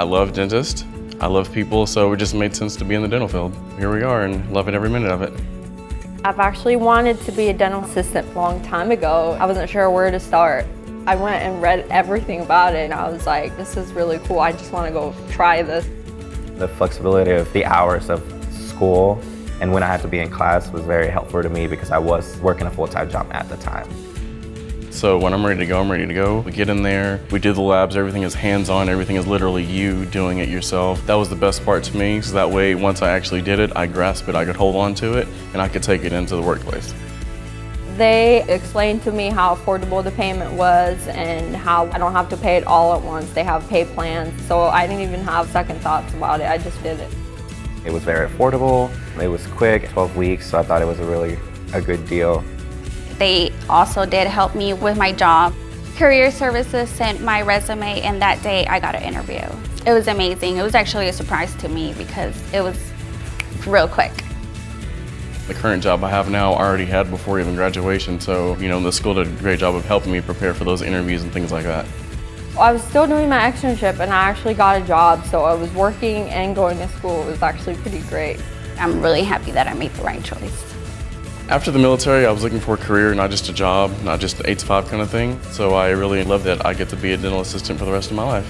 I love dentists, I love people, so it just made sense to be in the dental field. Here we are and loving every minute of it. I've actually wanted to be a dental assistant a long time ago. I wasn't sure where to start. I went and read everything about it and I was like, this is really cool. I just want to go try this. The flexibility of the hours of school and when I had to be in class was very helpful to me because I was working a full-time job at the time. So when I'm ready to go, I'm ready to go. We get in there, we do the labs, everything is hands-on, everything is literally you doing it yourself. That was the best part to me, so that way once I actually did it, I grasped it, I could hold on to it, and I could take it into the workplace. They explained to me how affordable the payment was and how I don't have to pay it all at once. They have pay plans, so I didn't even have second thoughts about it. I just did it. It was very affordable, it was quick, 12 weeks, so I thought it was a good deal. They also did help me with my job. Career Services sent my resume and that day I got an interview. It was amazing. It was actually a surprise to me because it was real quick. The current job I have now I already had before even graduation, so the school did a great job of helping me prepare for those interviews and things like that. I was still doing my externship and I actually got a job, so I was working and going to school. It was actually pretty great. I'm really happy that I made the right choice. After the military, I was looking for a career, not just a job, not just the 8 to 5 kind of thing. So I really love that I get to be a dental assistant for the rest of my life.